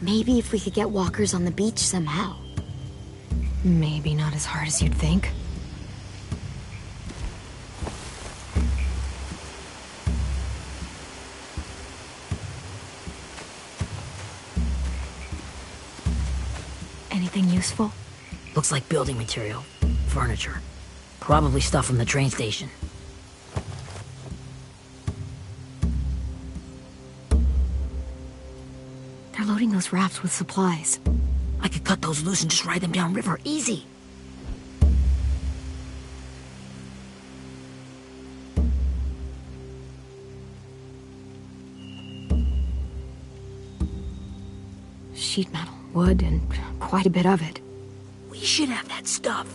Maybe if we could get walkers on the beach somehow. Maybe not as hard as you'd think. Anything useful? Looks like building material. Furniture. Probably stuff from the train station. They're loading those rafts with supplies. I could cut those loose and just ride them downriver. Easy. Sheet metal, wood, and quite a bit of it. We should have that stuff.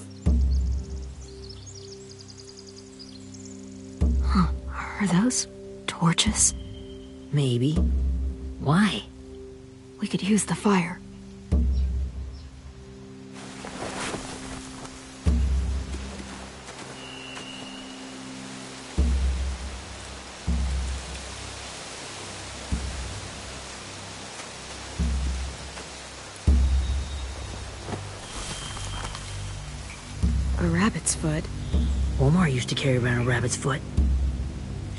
Huh. Are those torches? Maybe. Why? We could use the fire. A rabbit's foot. Omar used to carry around a rabbit's foot.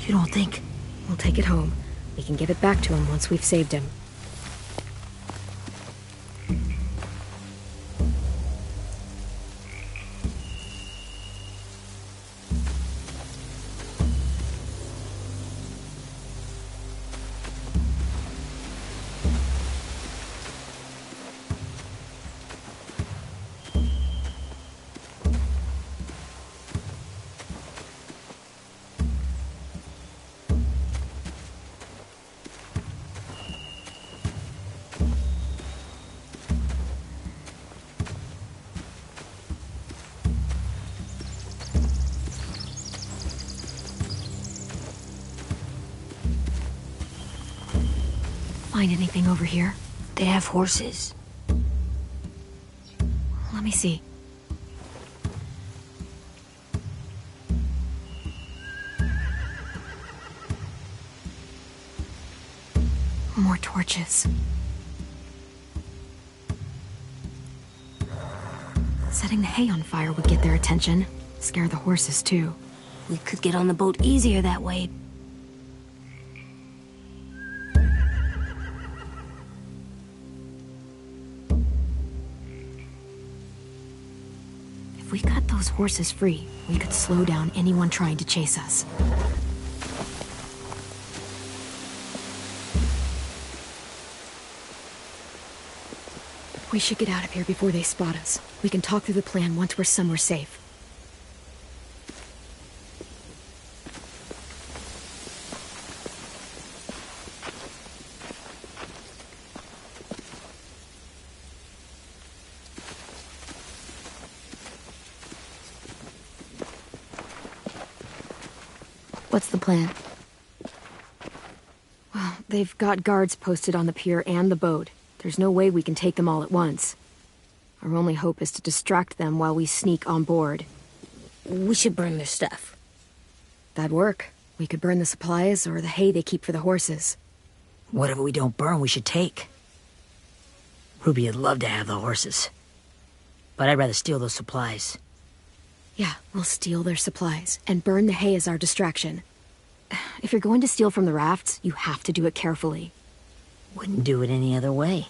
You don't think? We'll take it home. We can give it back to him once we've saved him. Find anything over here? They have horses. Let me see. More torches. Setting the hay on fire would get their attention. Scare the horses, too. We could get on the boat easier that way. If we cut those horses free, we could slow down anyone trying to chase us. We should get out of here before they spot us. We can talk through the plan once we're somewhere safe. What's the plan? Well, they've got guards posted on the pier and the boat. There's no way we can take them all at once. Our only hope is to distract them while we sneak on board. We should burn their stuff. That'd work. We could burn the supplies or the hay they keep for the horses. Whatever we don't burn, we should take. Ruby would love to have the horses. But I'd rather steal those supplies. Yeah, we'll steal their supplies and burn the hay as our distraction. If you're going to steal from the rafts, you have to do it carefully. Wouldn't do it any other way.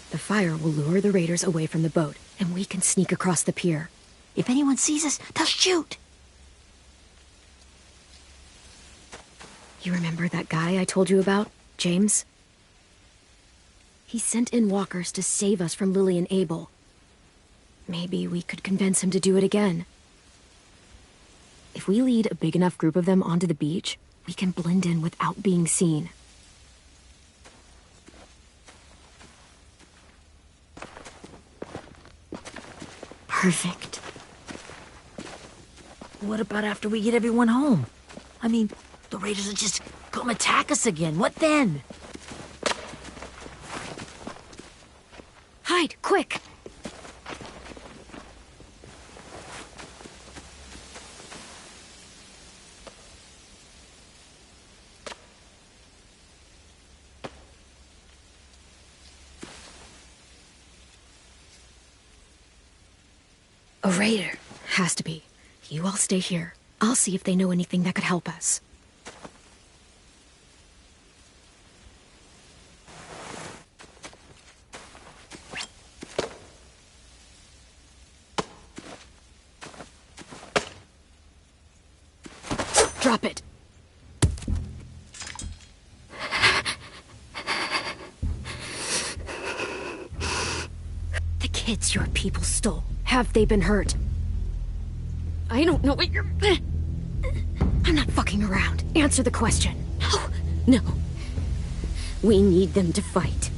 The fire will lure the raiders away from the boat, and we can sneak across the pier. If anyone sees us, they'll shoot. You remember that guy I told you about, James? He sent in walkers to save us from Lily and Abel. Maybe we could convince him to do it again. If we lead a big enough group of them onto the beach, we can blend in without being seen. Perfect. What about after we get everyone home? I mean, the raiders will just come attack us again. What then? Hide, quick! A raider. Has to be. You all stay here. I'll see if they know anything that could help us. Drop it. The kids your people stole. Have they been hurt? I don't know what you're... I'm not fucking around. Answer the question. No. We need them to fight.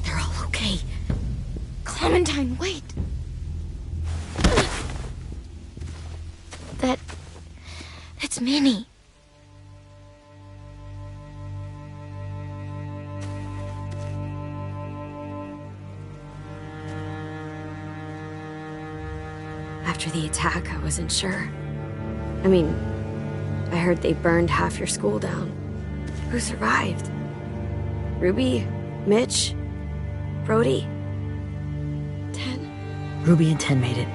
They're all okay. Clementine, wait. That's Minnie. After the attack, I wasn't sure. I mean, I heard they burned half your school down. Who survived? Ruby? Mitch? Brody? 10? Ruby and 10 made it.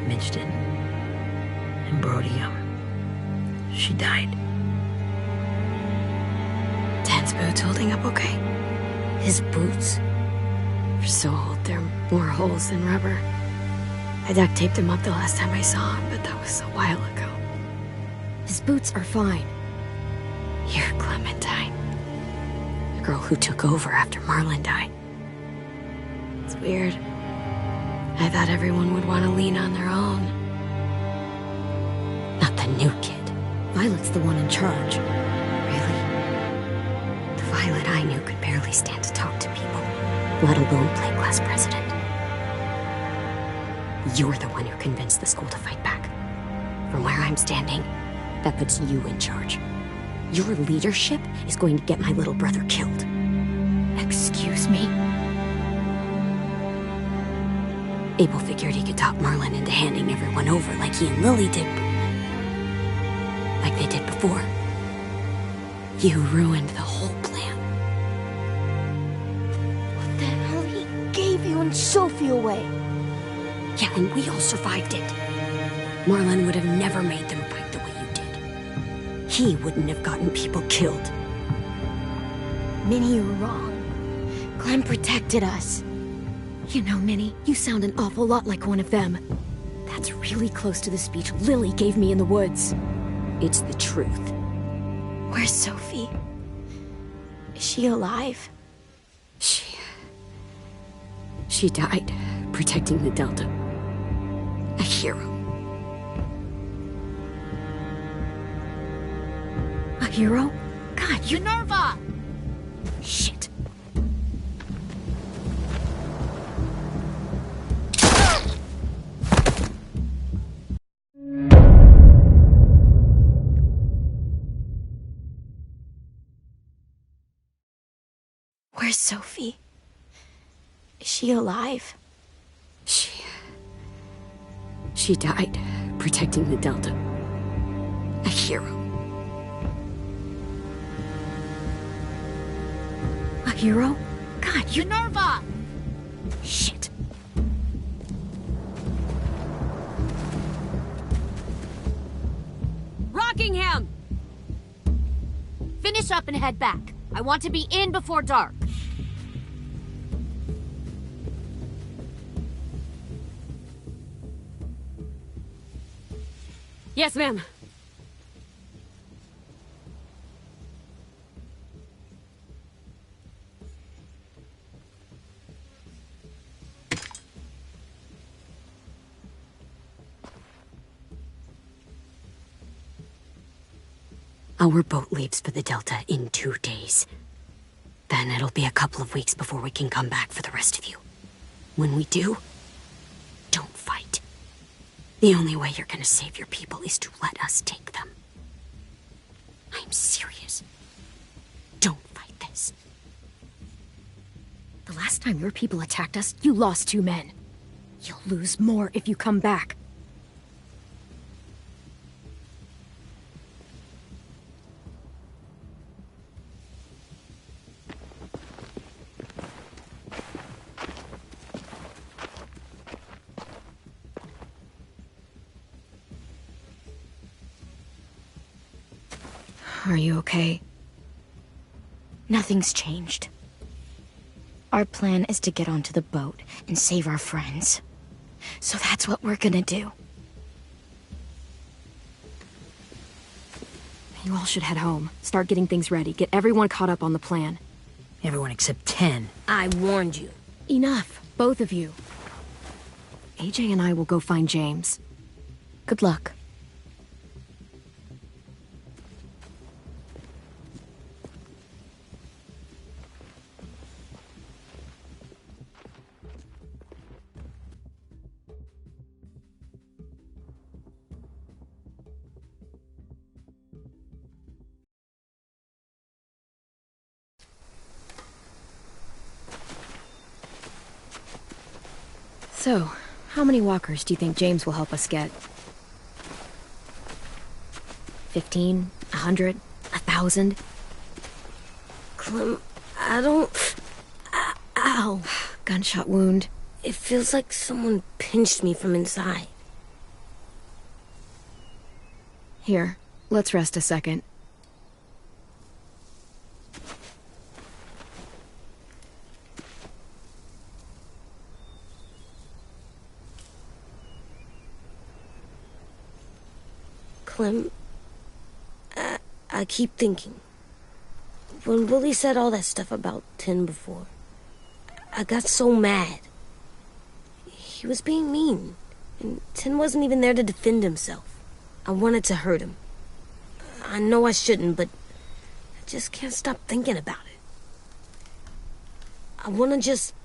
Mitch didn't. And Brody, she died. 10's boots holding up okay? His boots? They're so old, there are more holes than rubber. I duct taped him up the last time I saw him, but that was a while ago. His boots are fine. You're Clementine. The girl who took over after Marlon died. It's weird. I thought everyone would want to lean on their own. Not the new kid. Violet's the one in charge. Really? The Violet I knew could barely stand to talk to people, let alone play class president. You're the one who convinced the school to fight back. From where I'm standing, that puts you in charge. Your leadership is going to get my little brother killed. Excuse me? Abel figured he could talk Marlon into handing everyone over like he and Lily did. Like they did before. You ruined the whole plan. What the hell? He gave you and Sophie away. Yeah, and we all survived it. Marlon would have never made them fight the way you did. He wouldn't have gotten people killed. Minnie, you're wrong. Clem protected us. You know, Minnie, you sound an awful lot like one of them. That's really close to the speech Lily gave me in the woods. It's the truth. Where's Sophie? Is she alive? She died protecting the Delta. A hero. A hero? God, you... Minerva! Shit. Where's Sophie? Is she alive? She died protecting the Delta. A hero. A hero? God, you... Minerva! Shit. Rockingham! Finish up and head back. I want to be in before dark. Yes, ma'am. Our boat leaves for the Delta in 2 days. Then it'll be a couple of weeks before we can come back for the rest of you. When we do, don't fight. The only way you're gonna save your people is to let us take them. I'm serious. Don't fight this. The last time your people attacked us, you lost 2 men. You'll lose more if you come back. Are you okay? Nothing's changed. Our plan is to get onto the boat and save our friends. So that's what we're gonna do. You all should head home. Start getting things ready. Get everyone caught up on the plan. Everyone except 10. I warned you. Enough, both of you. AJ and I will go find James. Good luck. So, how many walkers do you think James will help us get? 15? 100? 1,000? Clem, I don't... Ow. Gunshot wound. It feels like someone pinched me from inside. Here, let's rest a second. Clem, I keep thinking. When Willie said all that stuff about Tin before, I got so mad. He was being mean, and Tin wasn't even there to defend himself. I wanted to hurt him. I know I shouldn't, but I just can't stop thinking about it. I want to just...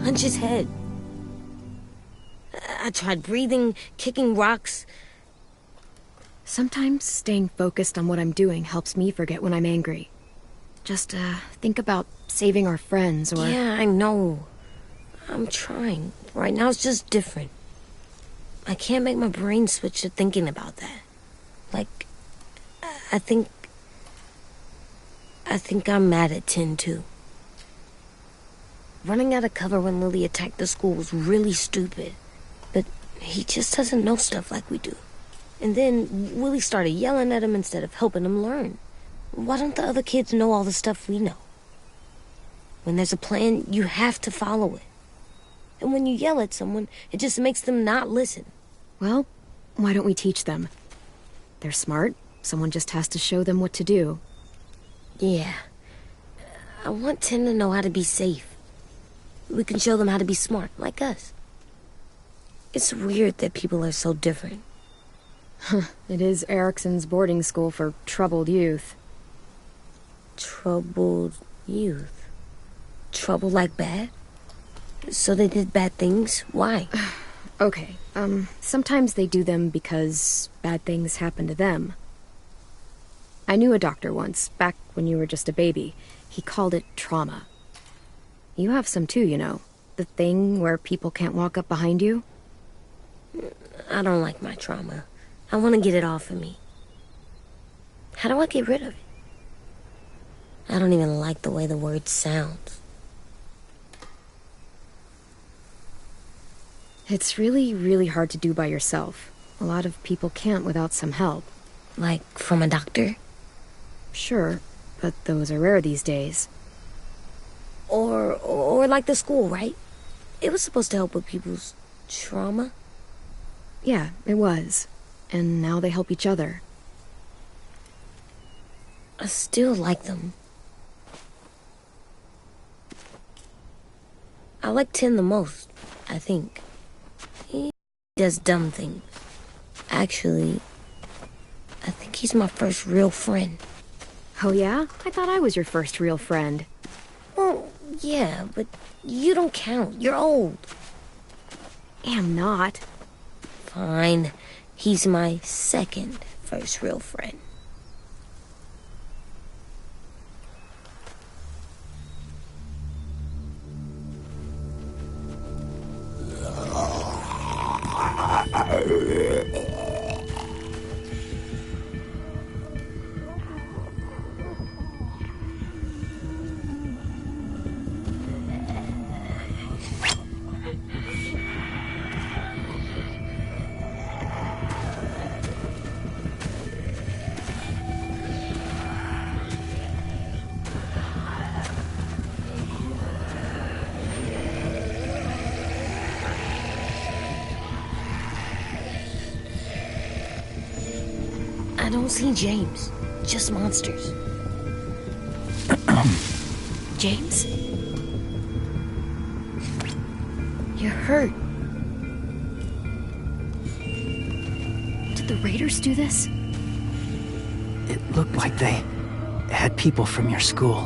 punch his head. I tried breathing, kicking rocks. Sometimes staying focused on what I'm doing helps me forget when I'm angry. Just, think about saving our friends or... Yeah, I know. I'm trying. Right now it's just different. I can't make my brain switch to thinking about that. Like, I think I'm mad at Tin, too. Running out of cover when Lily attacked the school was really stupid. But he just doesn't know stuff like we do. And then Willie started yelling at him instead of helping him learn. Why don't the other kids know all the stuff we know? When there's a plan, you have to follow it. And when you yell at someone, it just makes them not listen. Well, why don't we teach them? They're smart. Someone just has to show them what to do. Yeah. I want Tim to know how to be safe. We can show them how to be smart, like us. It's weird that people are so different. It is Erickson's boarding school for troubled youth. Troubled youth? Trouble like bad? So they did bad things? Why? Okay, sometimes they do them because bad things happen to them. I knew a doctor once, back when you were just a baby. He called it trauma. You have some too, you know. The thing where people can't walk up behind you. I don't like my trauma. I want to get it off of me. How do I get rid of it? I don't even like the way the word sounds. It's really, really hard to do by yourself. A lot of people can't without some help. Like from a doctor? Sure, but those are rare these days. Or like the school, right? It was supposed to help with people's trauma. Yeah, it was. And now they help each other. I still like them. I like Tin the most, I think. He does dumb things. Actually, I think he's my first real friend. Oh yeah? I thought I was your first real friend. Well, yeah, but you don't count. You're old. Am not. Fine. He's my second first real friend. I don't see James, just monsters. James? You're hurt. Did the raiders do this? It looked like they had people from your school.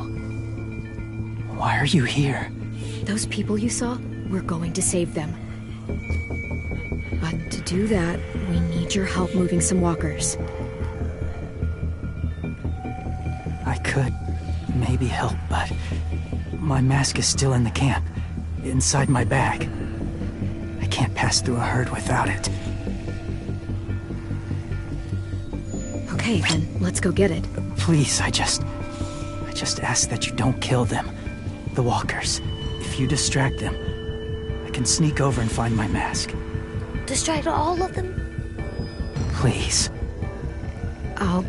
Why are you here? Those people you saw, we're going to save them. But to do that, we need your help moving some walkers. I could maybe help, but my mask is still in the camp, inside my bag. I can't pass through a herd without it. Okay, then let's go get it. Please, I just ask that you don't kill them. The walkers. If you distract them, I can sneak over and find my mask. Distract all of them? Please. I'll...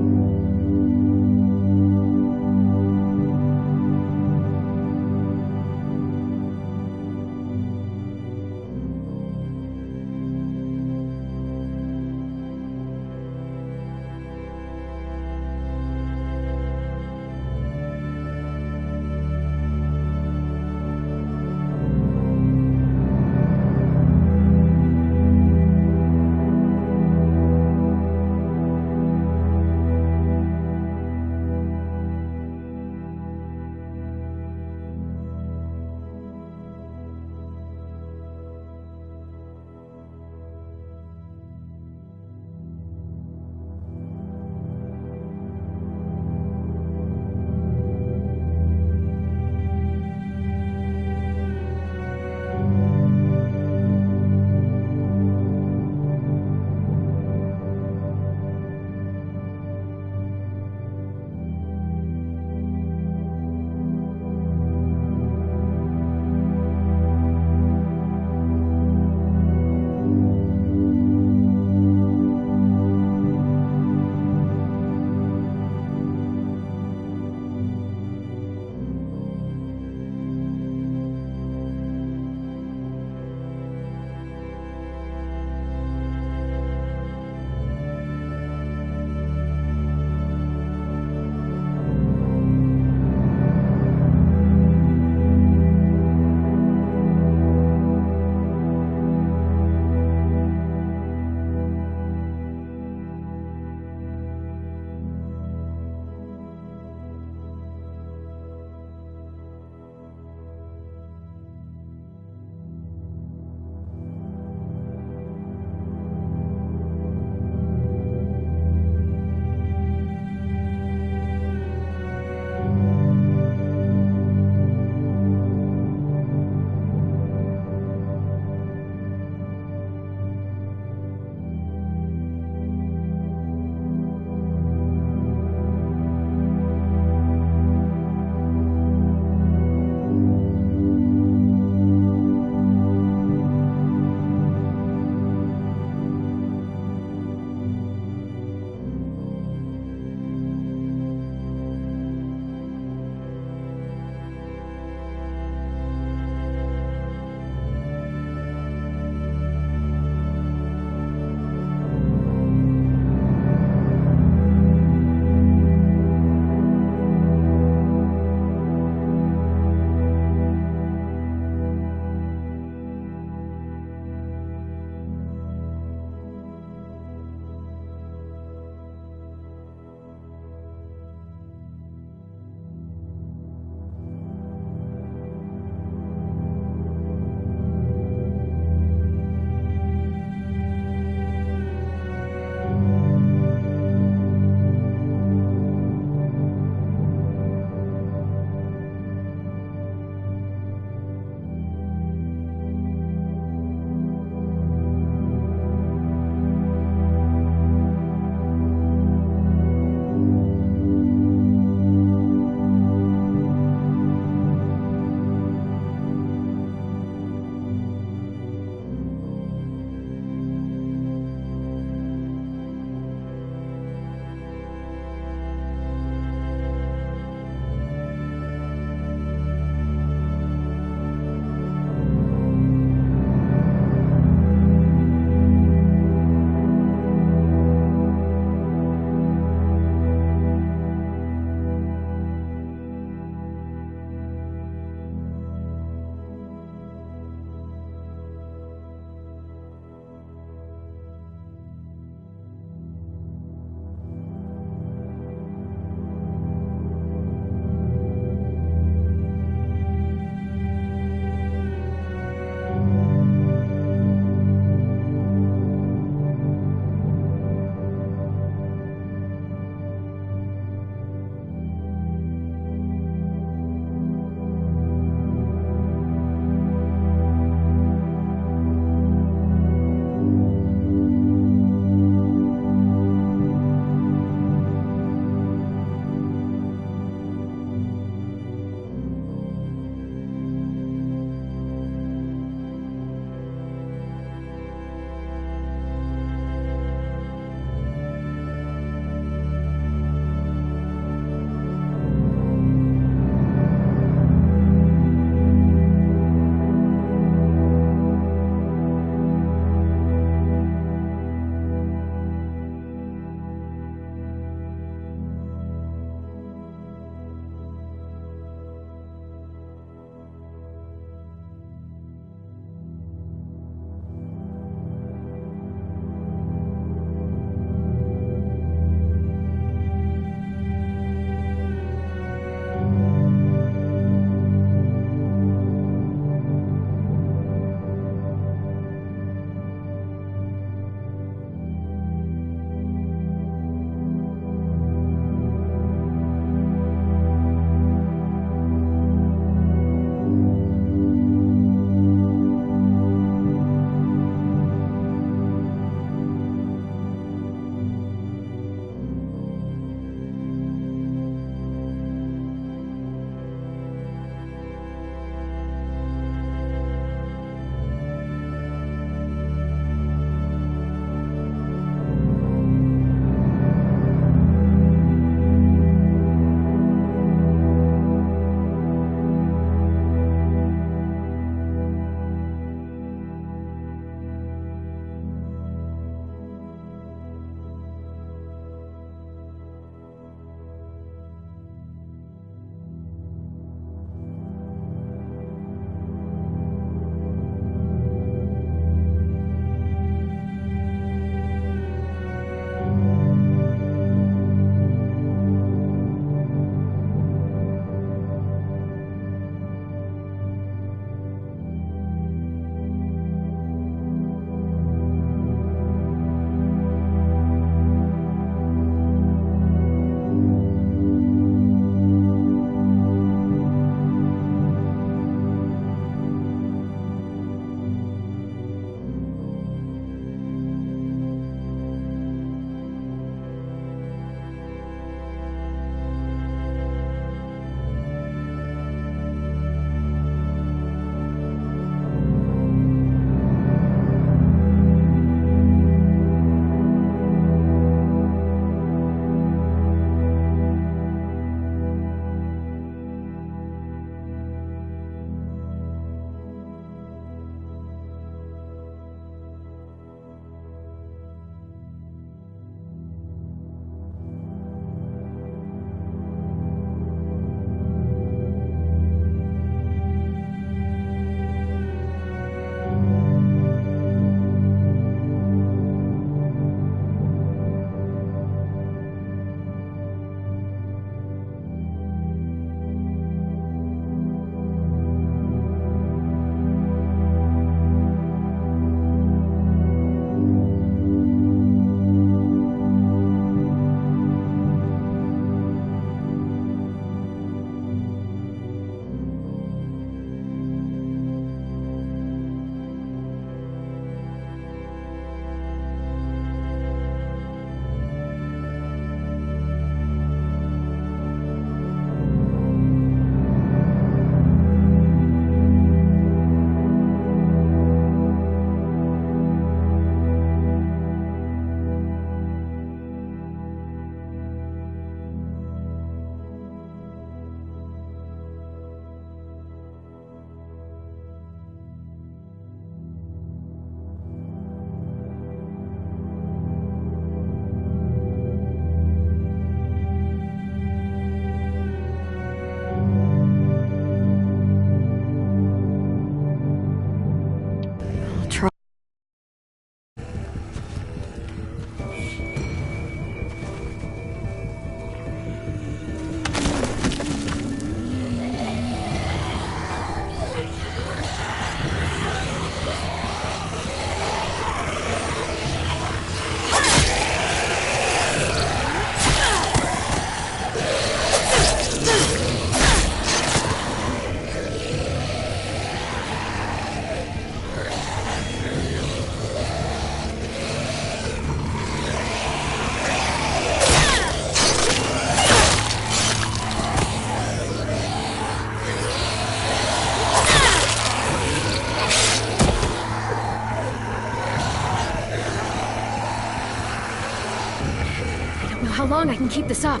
how long I can keep this up.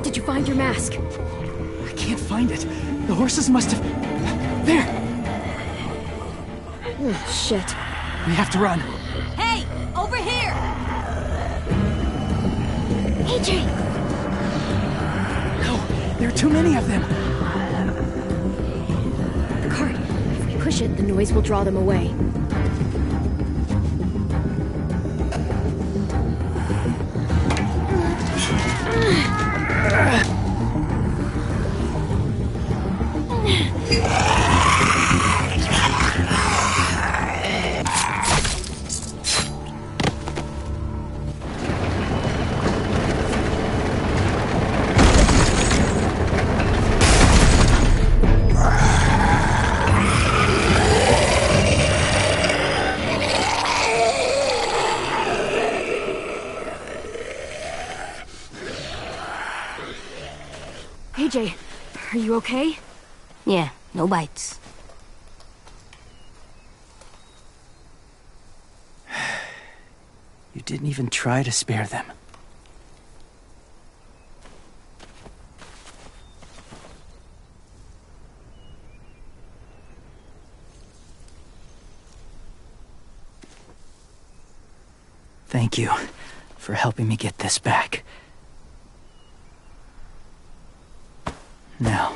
Did you find your mask? I can't find it. The horses must have... There! Oh, shit. We have to run. Hey! Over here! AJ! No, there are too many of them. The cart. If we push it, the noise will draw them away. AJ, are you okay? Yeah, no bites. You didn't even try to spare them. Thank you for helping me get this back. Now,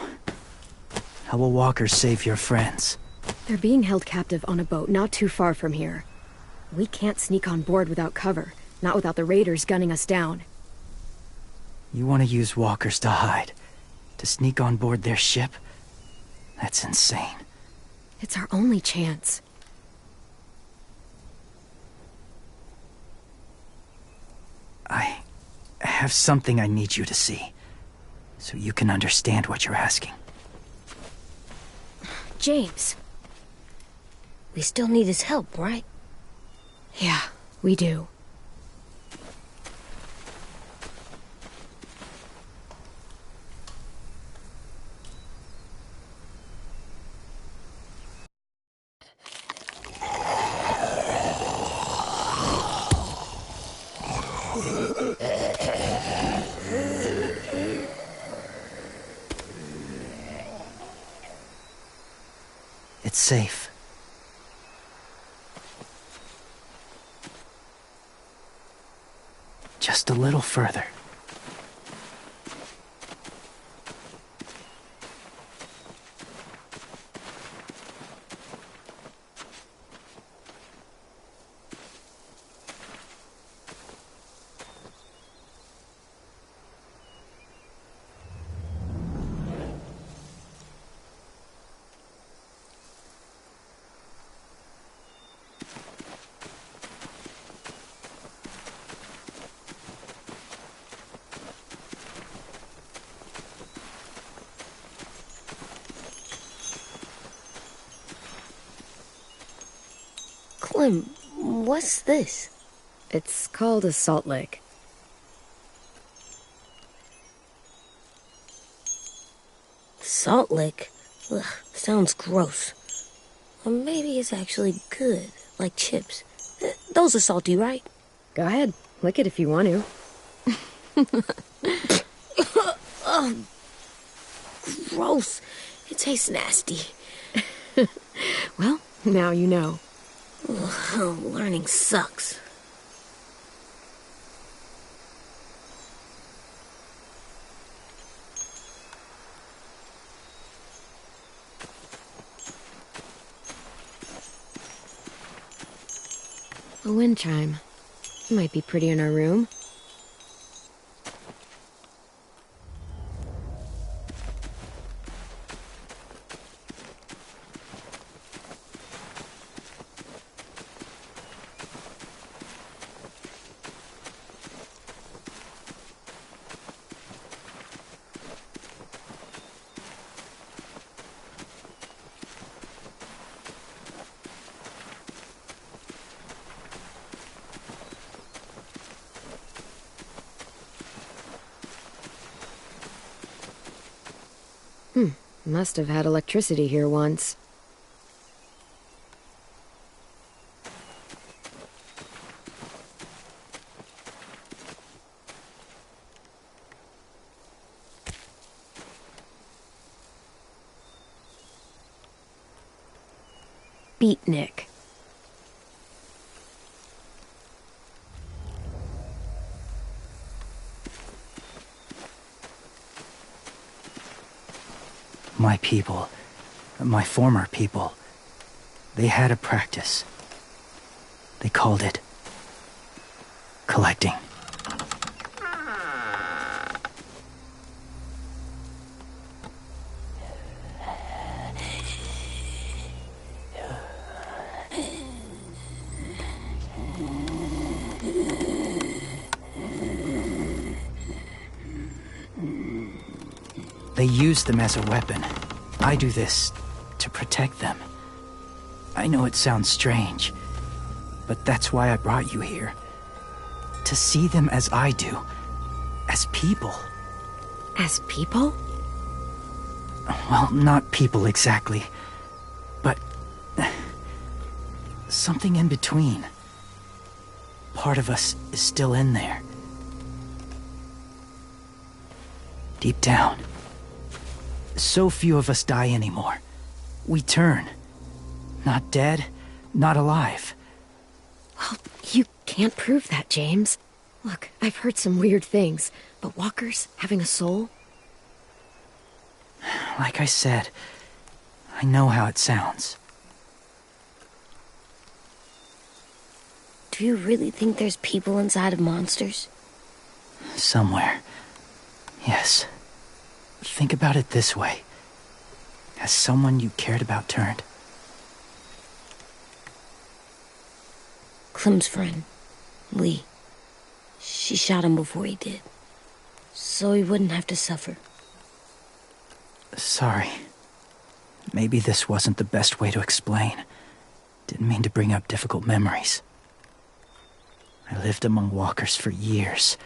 how will walkers save your friends? They're being held captive on a boat not too far from here. We can't sneak on board without cover, not without the raiders gunning us down. You want to use walkers to hide? To sneak on board their ship? That's insane. It's our only chance. I have something I need you to see, so you can understand what you're asking. James. We still need his help, right? Yeah, we do. It's safe. Just a little further. Clem, what's this? It's called a salt lick. Salt lick? Ugh, sounds gross. Or maybe it's actually good, like chips. Those are salty, right? Go ahead, lick it if you want to. Gross. It tastes nasty. Well, now you know. Ugh, learning sucks. A wind chime. Might be pretty in our room. Must have had electricity here once. beatnik. My people, my former people, they had a practice. They called it collecting. They use them as a weapon. I do this to protect them. I know it sounds strange, but that's why I brought you here. To see them as I do. As people. As people? Well, not people exactly, but something in between. Part of us is still in there. Deep down. So few of us die anymore. We turn. Not dead, not alive. Well, you can't prove that, James. Look, I've heard some weird things, but walkers having a soul? Like I said, I know how it sounds. Do you really think there's people inside of monsters? Somewhere. Yes. Think about it this way. Has someone you cared about turned? Clem's friend, Lee. She shot him before he did. So he wouldn't have to suffer. Sorry. Maybe this wasn't the best way to explain. Didn't mean to bring up difficult memories. I lived among walkers for years.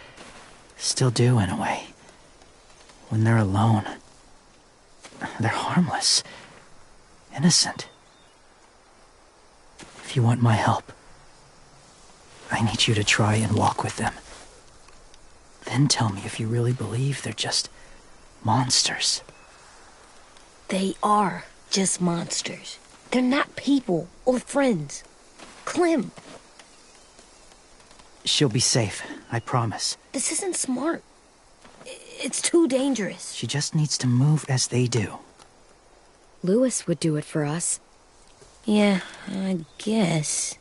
Still do, in a way. When they're alone, they're harmless. Innocent. If you want my help, I need you to try and walk with them. Then tell me if you really believe they're just monsters. They are just monsters. They're not people or friends. Clem, She'll be safe, I promise. this isn't smart. It's too dangerous. She just needs to move as they do. Lewis would do it for us. Yeah, I guess.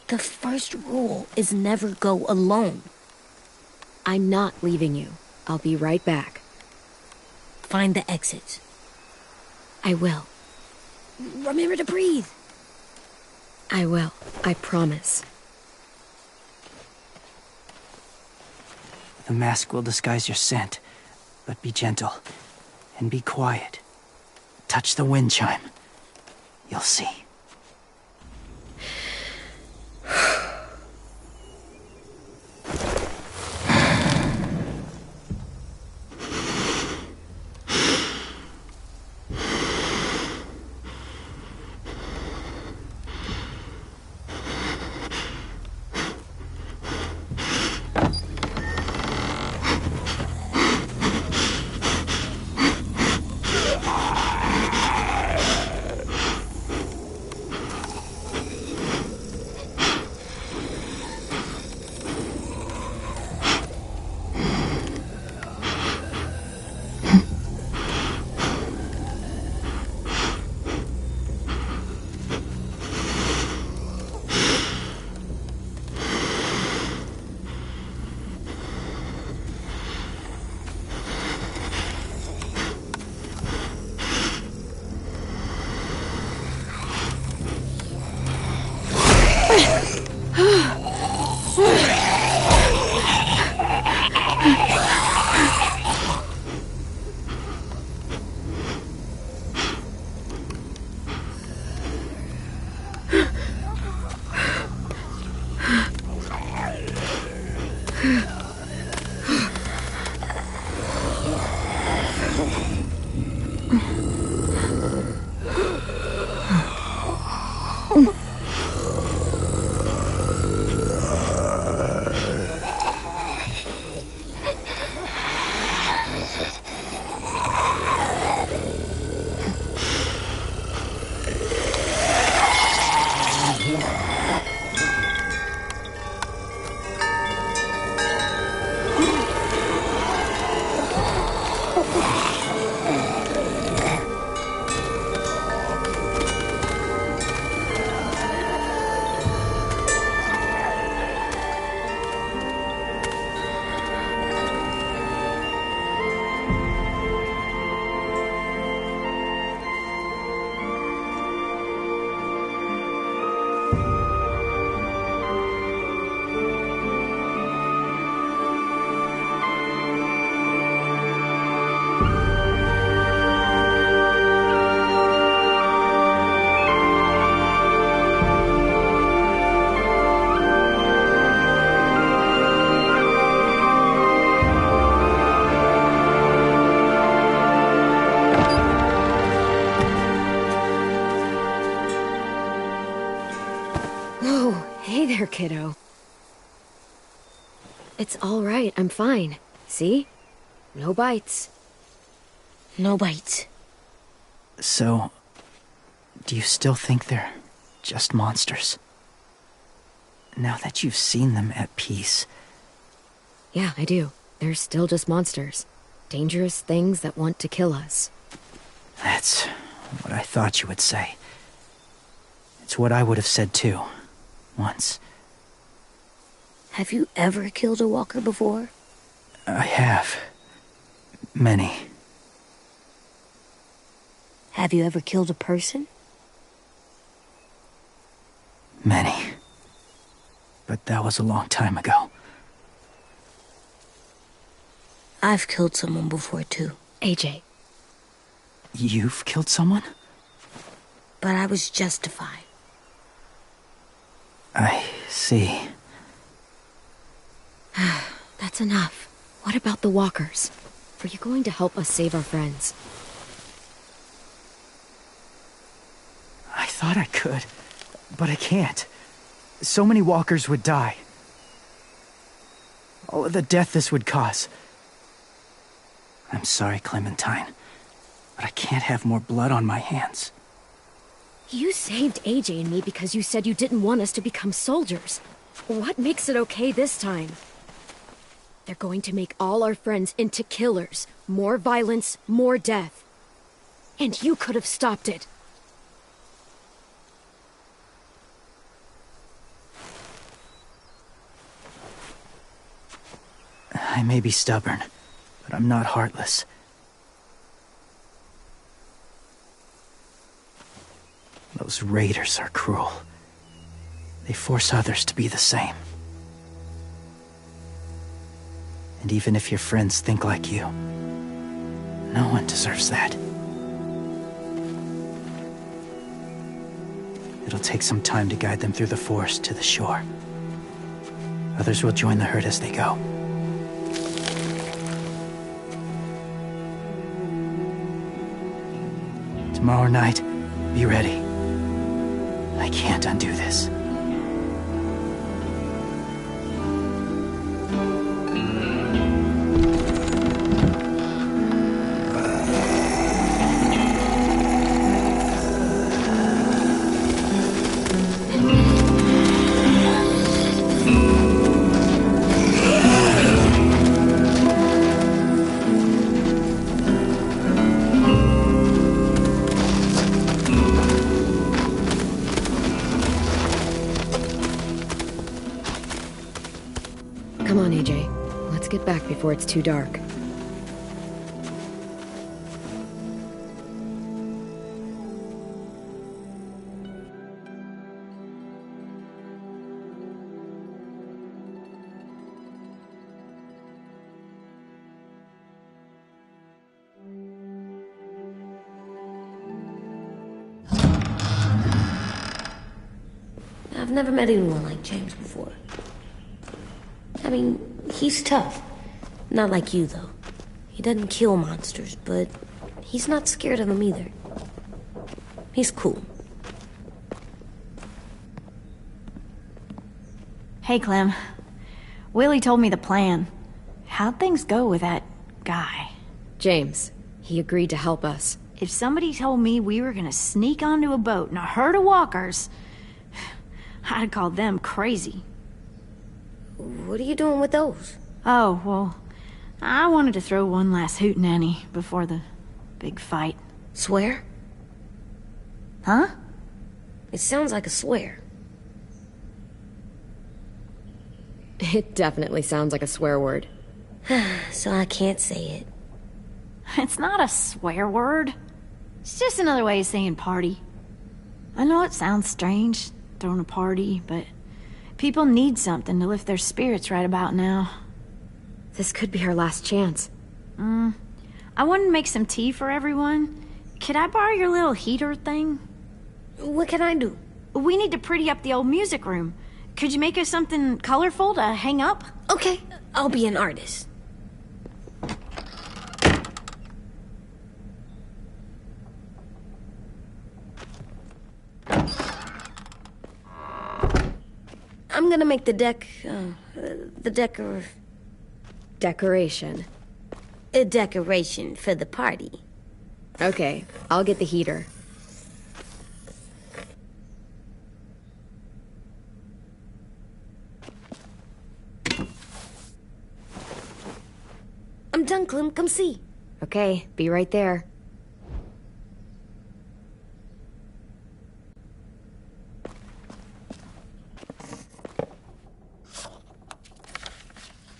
The first rule is never go alone. I'm not leaving you. I'll be right back. Find the exits. I will. Remember to breathe. I will. I promise. The mask will disguise your scent, but be gentle and be quiet. Touch the wind chime. You'll see. kiddo. It's all right, I'm fine. See? No bites. No bites. So, do you still think they're just monsters? Now that you've seen them at peace. Yeah, I do. They're still just monsters. Dangerous things that want to kill us. That's what I thought you would say. It's what I would have said too, once. Have you ever killed a walker before? I have. Many. Have you ever killed a person? Many. But that was a long time ago. I've killed someone before too. AJ. You've killed someone? But I was justified. I see. That's enough. What about the walkers? Are you going to help us save our friends? I thought I could, but I can't. So many walkers would die. All of the death this would cause. I'm sorry, Clementine, but I can't have more blood on my hands. You saved AJ and me because you said you didn't want us to become soldiers. What makes it okay this time? They're going to make all our friends into killers. More violence, more death. And you could have stopped it. I may be stubborn, but I'm not heartless. Those raiders are cruel. They force others to be the same. And even if your friends think like you, no one deserves that. It'll take some time to guide them through the forest to the shore. Others will join the herd as they go. Tomorrow night, be ready. I can't undo this. Come on, AJ. Let's get back before it's too dark. I've never met anyone like James before. I mean, he's tough. Not like you, though. He doesn't kill monsters, but he's not scared of them either. He's cool. Hey, Clem. Willie told me the plan. How'd things go with that guy? James, he agreed to help us. If somebody told me we were gonna sneak onto a boat in a herd of walkers, I'd call them crazy. What are you doing with those? Oh, well, I wanted to throw one last hootenanny before the big fight. Swear? Huh? It sounds like a swear. It definitely sounds like a swear word. So I can't say it. It's not a swear word. It's just another way of saying party. I know it sounds strange, throwing a party, but people need something to lift their spirits right about now. This could be our last chance. I wanted to make some tea for everyone. Could I borrow your little heater thing? What can I do? We need to pretty up the old music room. Could you make us something colorful to hang up? Okay, I'll be an artist. I'm I'm gonna make the Decoration. a decoration for the party. Okay, I'll get the heater. I'm done, Clem. Come see. Okay, be right there.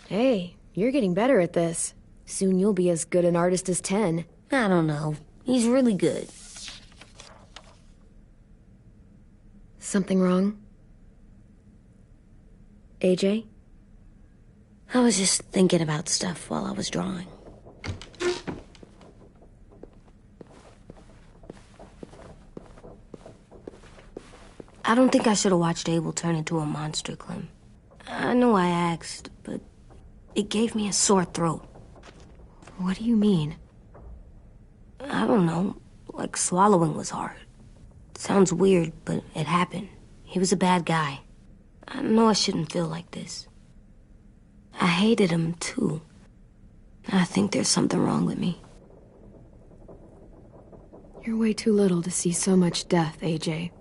Hey, you're getting better at this. Soon you'll be as good an artist as 10. I don't know. He's really good. Something wrong? AJ? I was just thinking about stuff while I was drawing. I don't think I should have watched Abel turn into a monster, Clem. I know I asked, but it gave me a sore throat. What do you mean? I don't know. Like swallowing was hard. Sounds weird, but it happened. He was a bad guy. I know I shouldn't feel like this. I hated him, too. I think there's something wrong with me. You're way too little to see so much death, AJ.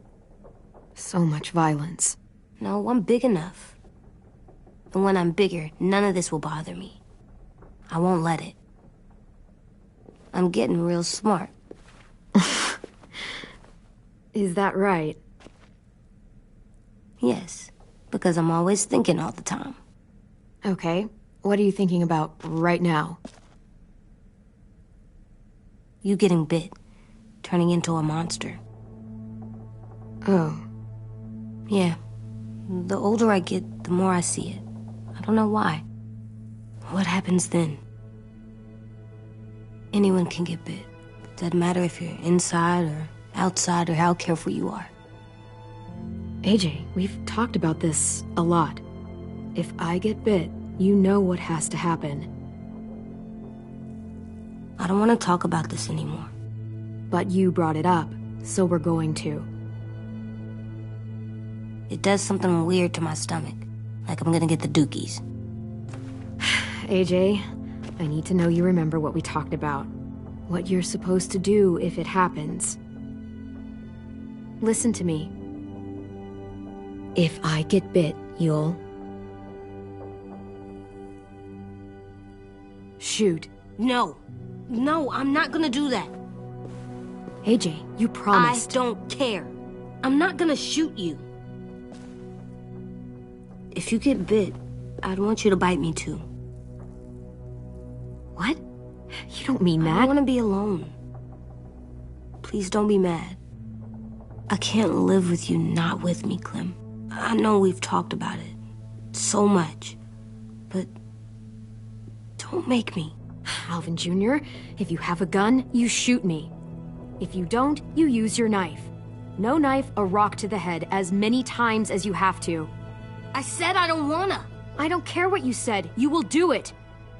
So much violence. No, I'm big enough. And when I'm bigger, none of this will bother me. I won't let it. I'm getting real smart. Is that right? Yes, because I'm always thinking all the time. Okay, what are you thinking about right now? You getting bit, turning into a monster. Oh. Yeah. The older I get, the more I see it. I don't know why. What happens then? Anyone can get bit. Doesn't matter if you're inside or outside or how careful you are. AJ, we've talked about this a lot. If I get bit, you know what has to happen. I don't want to talk about this anymore. But you brought it up, so we're going to. It does something weird to my stomach. Like I'm gonna get the dookies. AJ, I need to know you remember what we talked about. What you're supposed to do if it happens. Listen to me. If I get bit, you'll... shoot. No. No, I'm not gonna do that. AJ, you promised. I don't care. I'm not gonna shoot you. If you get bit, I'd want you to bite me too. What? You don't mean that. I don't want to be alone. Please don't be mad. I can't live with you not with me, Clem. I know we've talked about it so much, but don't make me. Alvin Jr., if you have a gun, you shoot me. If you don't, you use your knife. No knife, a rock to the head as many times as you have to. I said I don't wanna. I don't care what you said. You will do it.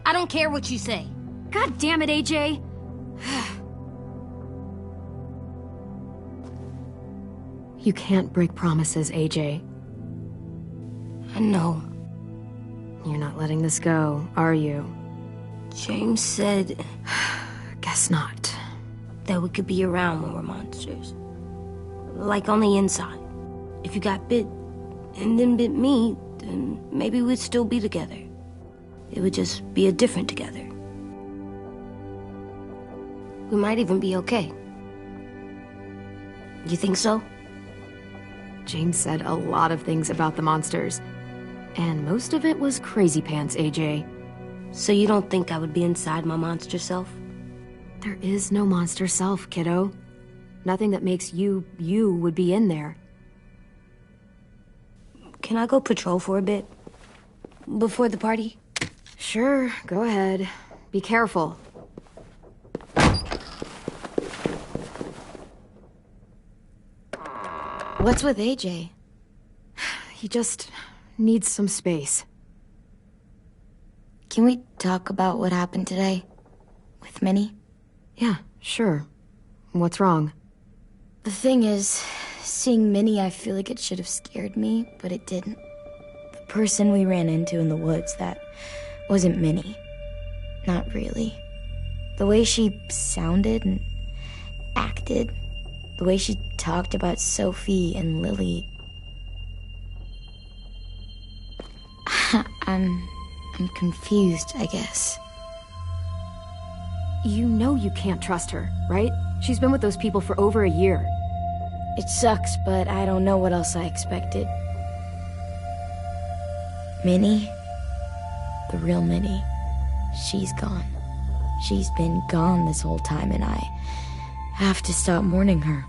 I don't care what you say. God damn it, AJ. You can't break promises, AJ. I know. You're not letting this go, are you? James said Guess not. that we could be around when we're monsters. Like on the inside. If you got bit and then bit me, then maybe we'd still be together. It would just be a different together. We might even be okay. You think so? James said a lot of things about the monsters. And most of it was crazy pants, AJ. So you don't think I would be inside my monster self? There is no monster self, kiddo. Nothing that makes you would be in there. Can I go patrol for a bit? Before the party? Sure, go ahead. Be careful. What's with AJ? He just needs some space. Can we talk about what happened today? With Minnie? Yeah, sure. What's wrong? The thing is, seeing Minnie, I feel like it should have scared me, but it didn't. person we ran into in the woods, that wasn't Minnie. Not really. The way she sounded and acted, the way she talked about Sophie and Lily. I'm confused, I guess. You know you can't trust her, right? She's been with those people for over a year. It sucks, but I don't know what else I expected. Minnie, the real Minnie, she's gone. She's been gone this whole time, and I have to stop mourning her.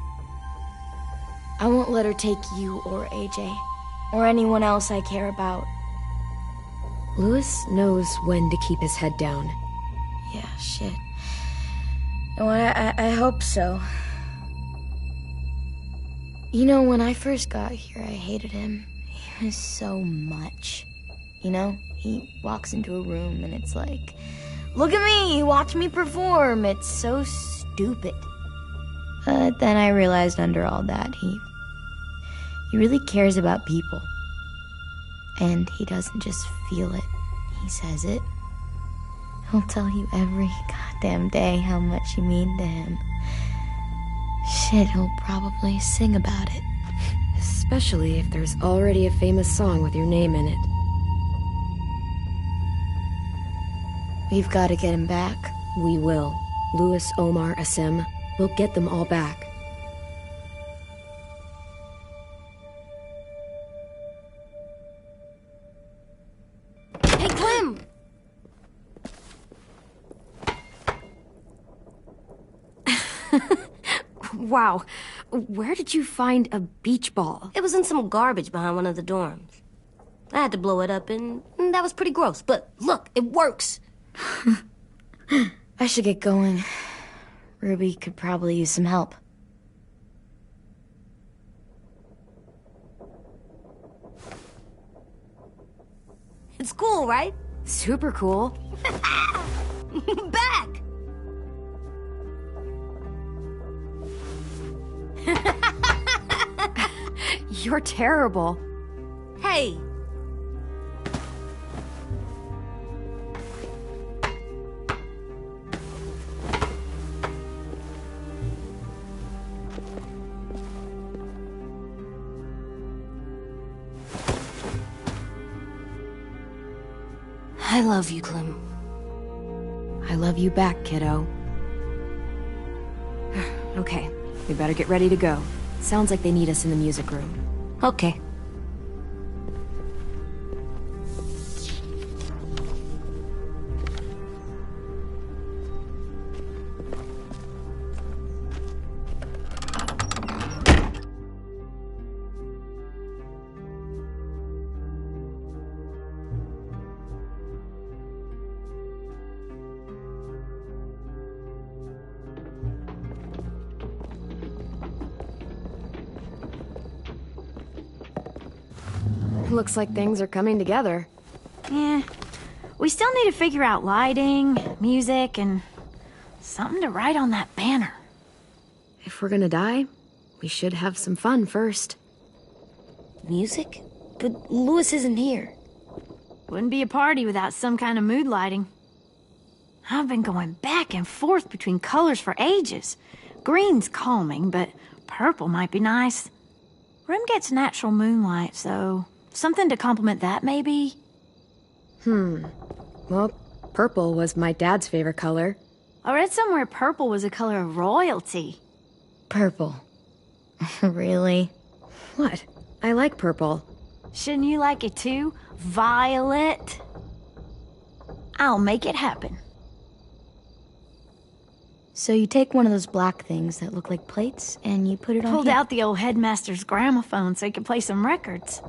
I won't let her take you or AJ, or anyone else I care about. Louis knows when to keep his head down. Yeah, shit. Oh, I hope so. You know, when I first got here, I hated him. He was so much. You know, he walks into a room and it's like, look at me, watch me perform. It's so stupid. But then I realized under all that, he really cares about people. And he doesn't just feel it, he says it. He'll tell you every goddamn day how much you mean to him. Shit, he'll probably sing about it. Especially if there's already a famous song with your name in it. We've got to get him back. We will. Louis, Omar, Asim. We'll get them all back. Hey, Clem! Wow. Where did you find a beach ball? It was in some garbage behind one of the dorms. I had to blow it up, and that was pretty gross. But look, it works. I should get going. Ruby could probably use some help. It's cool, right? Super cool. Back! You're terrible. Hey! I love you, Clem. I love you back, kiddo. Okay, we better get ready to go. Sounds like they need us in the music room. Okay. Looks like things are coming together. Yeah. We still need to figure out lighting, music, and something to write on that banner. If we're gonna die, we should have some fun first. Music? But Louis isn't here. Wouldn't be a party without some kind of mood lighting. I've been going back and forth between colors for ages. Green's calming, but purple might be nice. Room gets natural moonlight, so something to complement that, maybe? Well, purple was my dad's favorite color. I read somewhere purple was a color of royalty. Purple. Really? What? I like purple. Shouldn't you like it too? Violet? I'll make it happen. So you take one of those black things that look like plates, and you put it on Pulled here. out the old headmaster's gramophone so he could play some records.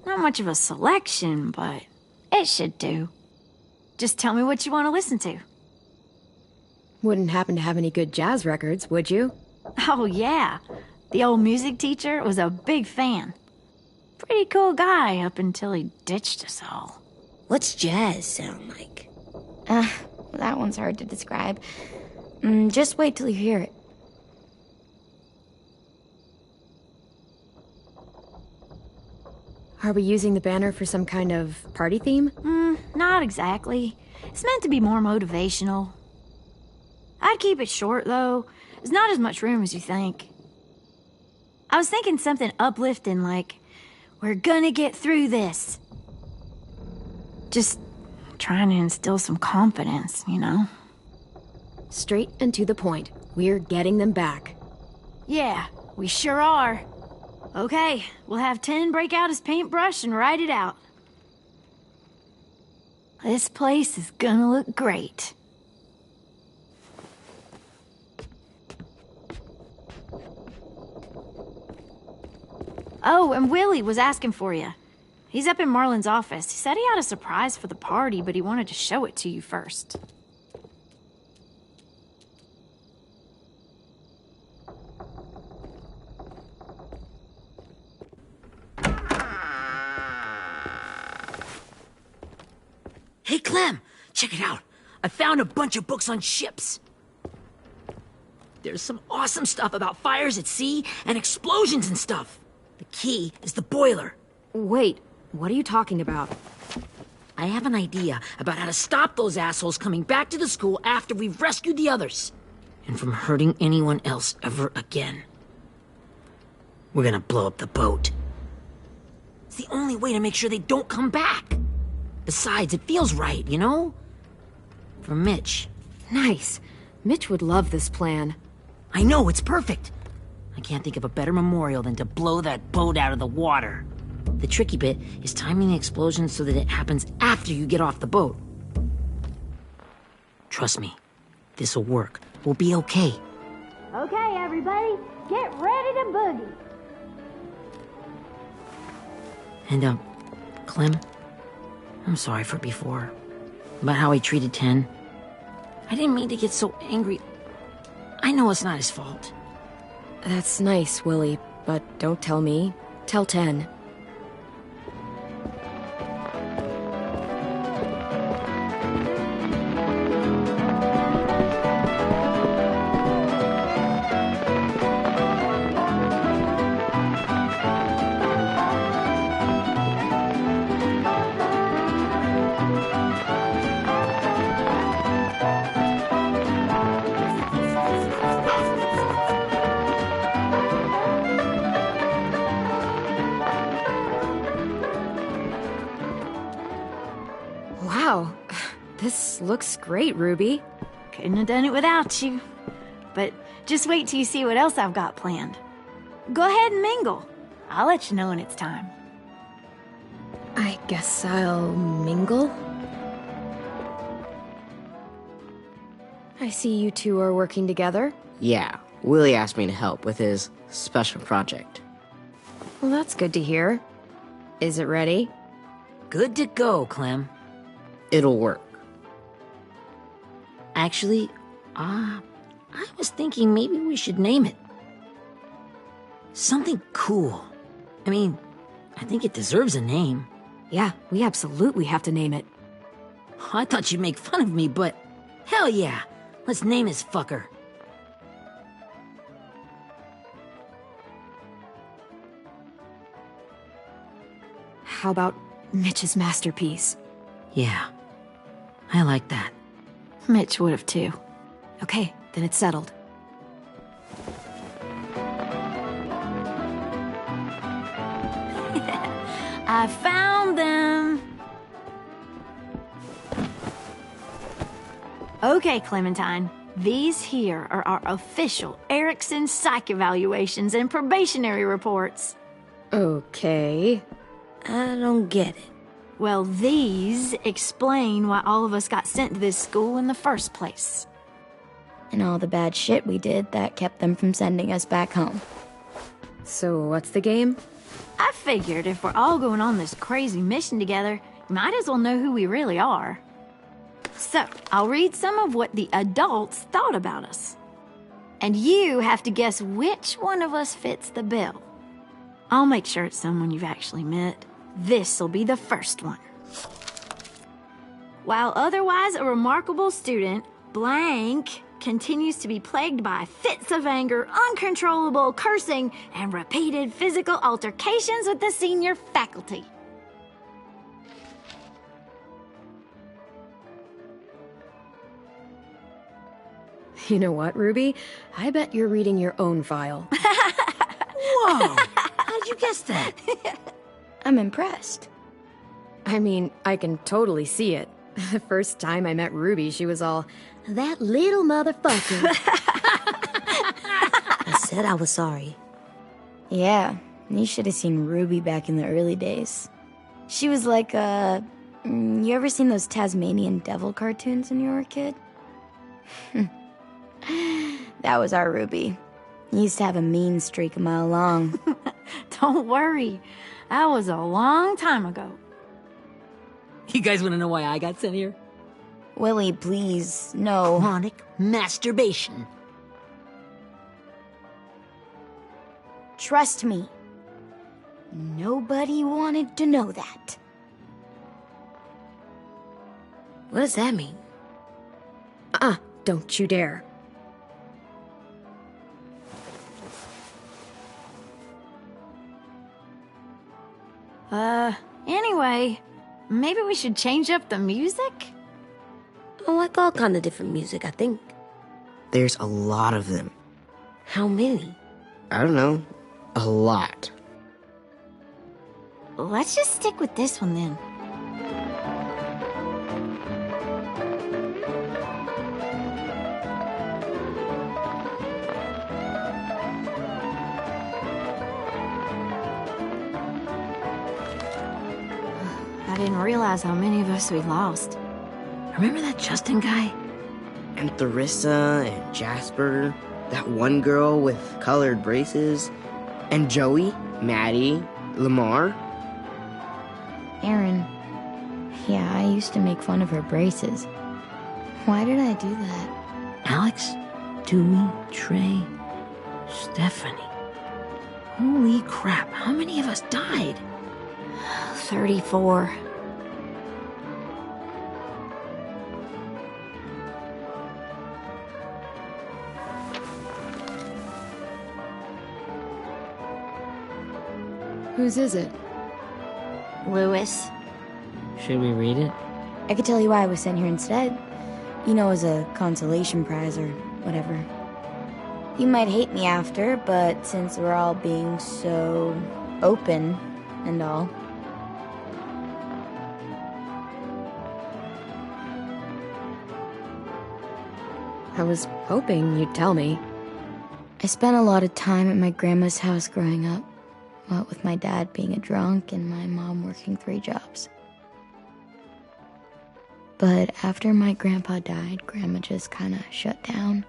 Not much of a selection, but it should do. Just tell me what you want to listen to. Wouldn't happen to have any good jazz records, would you? Oh, yeah. The old music teacher was a big fan. Pretty cool guy up until he ditched us all. What's jazz sound like? That one's hard to describe. Just wait till you hear it. Are we using the banner for some kind of party theme? Not exactly. It's meant to be more motivational. I'd keep it short, though. There's not as much room as you think. I was thinking something uplifting like, we're gonna get through this. Just trying to instill some confidence, you know? Straight and to the point. We're getting them back. Yeah, we sure are. Okay, we'll have 10 break out his paintbrush and write it out. This place is gonna look great. Oh, and Willie was asking for you. He's up in Marlin's office. He said he had a surprise for the party, but he wanted to show it to you first. Hey, Clem, check it out. I found a bunch of books on ships. There's some awesome stuff about fires at sea and explosions and stuff. The key is the boiler. Wait, what are you talking about? I have an idea about how to stop those assholes coming back to the school after we've rescued the others. And from hurting anyone else ever again. We're gonna blow up the boat. It's the only way to make sure they don't come back. Besides, it feels right, you know? For Mitch. Nice. Mitch would love this plan. I know, it's perfect. I can't think of a better memorial than to blow that boat out of the water. The tricky bit is timing the explosion so that it happens after you get off the boat. Trust me, this'll work. We'll be okay. Okay, everybody, get ready to boogie. And, Clem, I'm sorry for before. About how he treated Ten. I didn't mean to get so angry. I know it's not his fault. That's nice, Willie, but don't tell me. Tell 10. Wow, this looks great, Ruby. Couldn't have done it without you. But just wait till you see what else I've got planned. Go ahead and mingle. I'll let you know when it's time. I guess I'll mingle? I see you two are working together. Yeah, Willie asked me to help with his special project. Well, that's good to hear. Is it ready? Good to go, Clem. It'll work. Actually, I was thinking maybe we should name it. Something cool. I mean, I think it deserves a name. Yeah, we absolutely have to name it. I thought you'd make fun of me, but hell yeah. Let's name this fucker. How about Mitch's masterpiece? Yeah, I like that. Mitch would have too. Okay, then it's settled. I found them! Okay, Clementine. These here are our official Erickson psych evaluations and probationary reports. Okay. I don't get it. Well, these explain why all of us got sent to this school in the first place. And all the bad shit we did that kept them from sending us back home. So what's the game? I figured if we're all going on this crazy mission together, you might as well know who we really are. So, I'll read some of what the adults thought about us. And you have to guess which one of us fits the bill. I'll make sure it's someone you've actually met. This'll be the first one. While otherwise a remarkable student, blank continues to be plagued by fits of anger, uncontrollable cursing, and repeated physical altercations with the senior faculty. You know what, Ruby? I bet you're reading your own file. Whoa! How'd you guess that? I'm impressed. I mean, I can totally see it. The first time I met Ruby, she was all, "That little motherfucker." I said I was sorry. Yeah, you should have seen Ruby back in the early days. She was like you ever seen those Tasmanian devil cartoons when you were a kid? That was our Ruby. He used to have a mean streak a mile long. Don't worry. That was a long time ago. You guys want to know why I got sent here? Willie, please, no. Chronic masturbation. Trust me. Nobody wanted to know that. What does that mean? Don't you dare. Anyway, maybe we should change up the music? I like all kind of different music, I think. There's a lot of them. How many? I don't know. A lot. Let's just stick with this one then. I didn't realize how many of us we lost. Remember that Justin guy? And Theresa and Jasper. That one girl with colored braces. And Joey, Maddie, Lamar. Aaron. Yeah, I used to make fun of her braces. Why did I do that? Alex, Dewey, Trey, Stephanie. Holy crap, how many of us died? 34. Whose is it? Lewis. Should we read it? I could tell you why I was sent here instead. You know, as a consolation prize or whatever. You might hate me after, but since we're all being so open and all. I was hoping you'd tell me. I spent a lot of time at my grandma's house growing up. What with my dad being a drunk and my mom working 3 jobs. But after my grandpa died, Grandma just kind of shut down.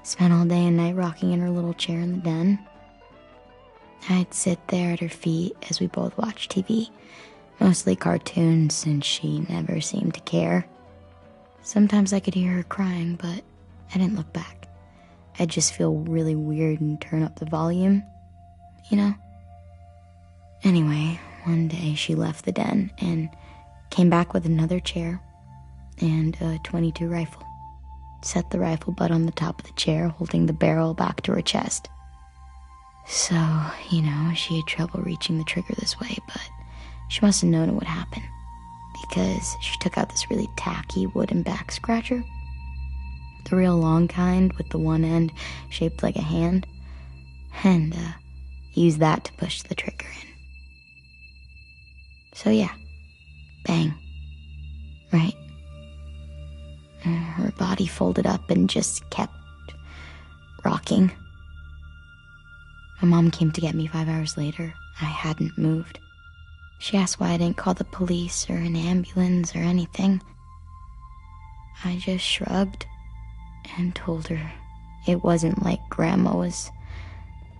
Spent all day and night rocking in her little chair in the den. I'd sit there at her feet as we both watched TV. Mostly cartoons, since she never seemed to care. Sometimes I could hear her crying, but I didn't look back. I'd just feel really weird and turn up the volume. You know? Anyway, one day she left the den and came back with another chair and a .22 rifle. Set the rifle butt on the top of the chair, holding the barrel back to her chest. So, you know, she had trouble reaching the trigger this way, but she must have known it would happen. Because she took out this really tacky wooden back scratcher. The real long kind with the one end shaped like a hand. And, used that to push the trigger in. So yeah, bang. Right. Her body folded up and just kept rocking. My mom came to get me 5 hours later. I hadn't moved. She asked why I didn't call the police or an ambulance or anything. I just shrugged and told her it wasn't like Grandma was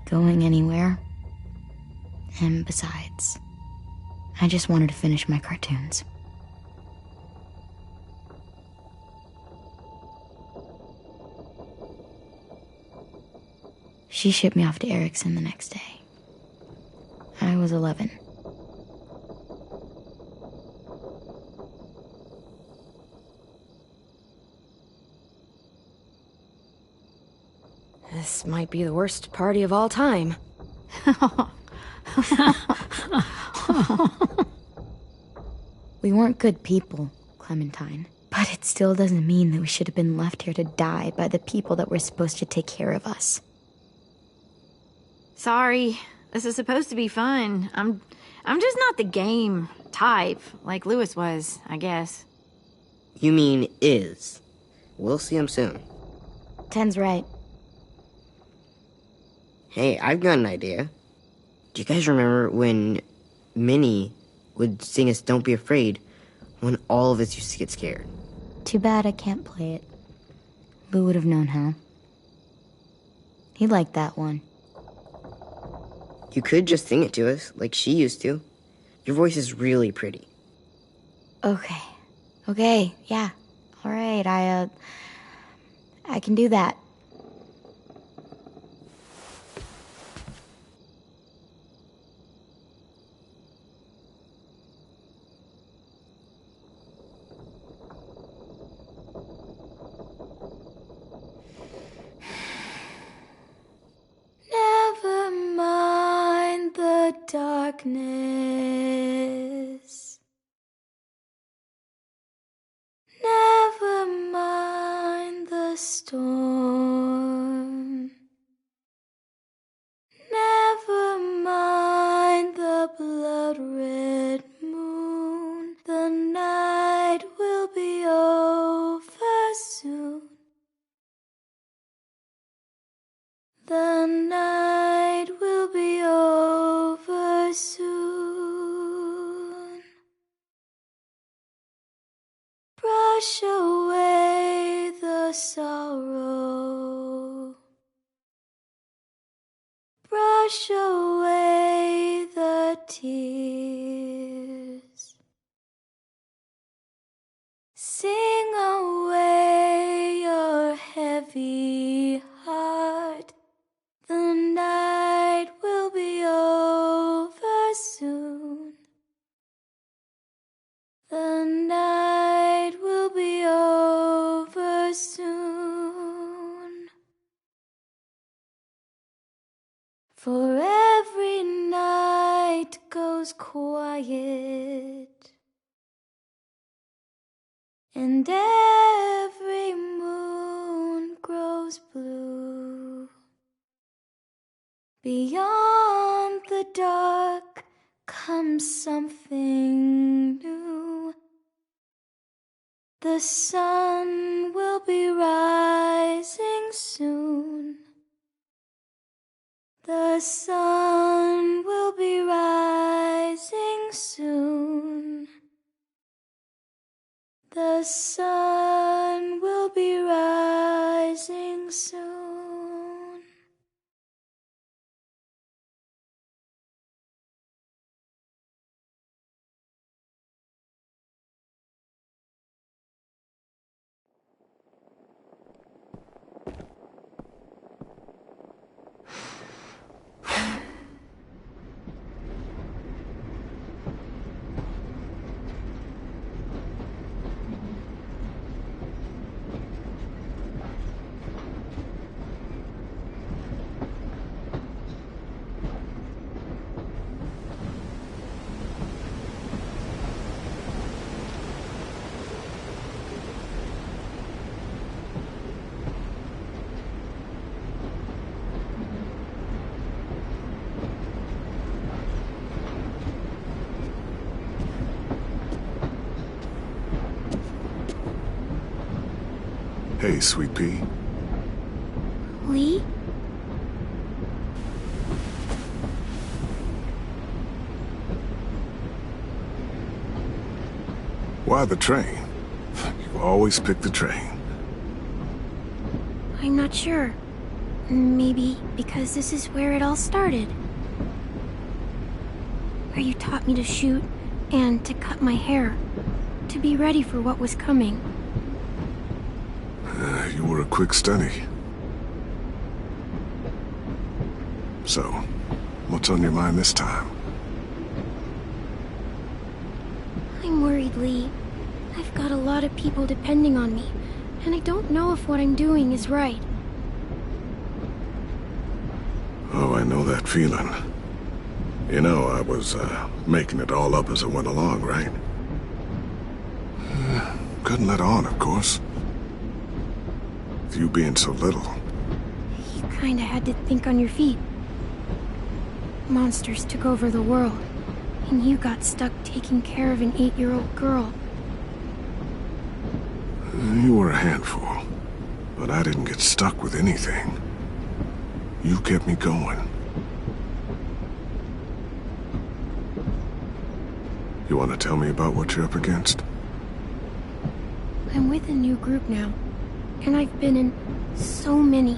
going anywhere. And besides, I just wanted to finish my cartoons. She shipped me off to Erickson the next day. I was 11. This might be the worst party of all time. We weren't good people, Clementine, But it still doesn't mean that we should have been left here to die by the people that were supposed to take care of us. Sorry. This is supposed to be fun. I'm just not the game type, like Lewis was, I guess. You mean is. We'll see him soon. Ten's right. Hey, I've got an idea. Do you guys remember when Minnie would sing us Don't Be Afraid when all of us used to get scared? Too bad I can't play it. Lou would have known how. He liked that one. You could just sing it to us, like she used to. Your voice is really pretty. Okay, yeah. All right, I can do that. Never mind the darkness. Never mind the storm. Never mind the blood-red moon. The night will be over soon. The night will be over soon. Brush away the sorrow. Brush away the tears. Sing away your heavy heart. The night will be over soon. The night will be over soon. For every night goes quiet, and every moon grows blue. Beyond the dark comes something new. The sun will be rising soon. The sun will be rising soon. The sun will be rising soon. Hey, Sweet Pea. Lee? Why the train? You always pick the train. I'm not sure. Maybe because this is where it all started. Where you taught me to shoot and to cut my hair. To be ready for what was coming. You were a quick study. So, what's on your mind this time? I'm worried, Lee. I've got a lot of people depending on me, and I don't know if what I'm doing is right. Oh, I know that feeling. You know, I was making it all up as I went along, right? couldn't let on, of course. With you being so little. You kinda had to think on your feet. Monsters took over the world, and you got stuck taking care of an 8-year-old girl. You were a handful, but I didn't get stuck with anything. You kept me going. You want to tell me about what you're up against? I'm with a new group now, and I've been in so many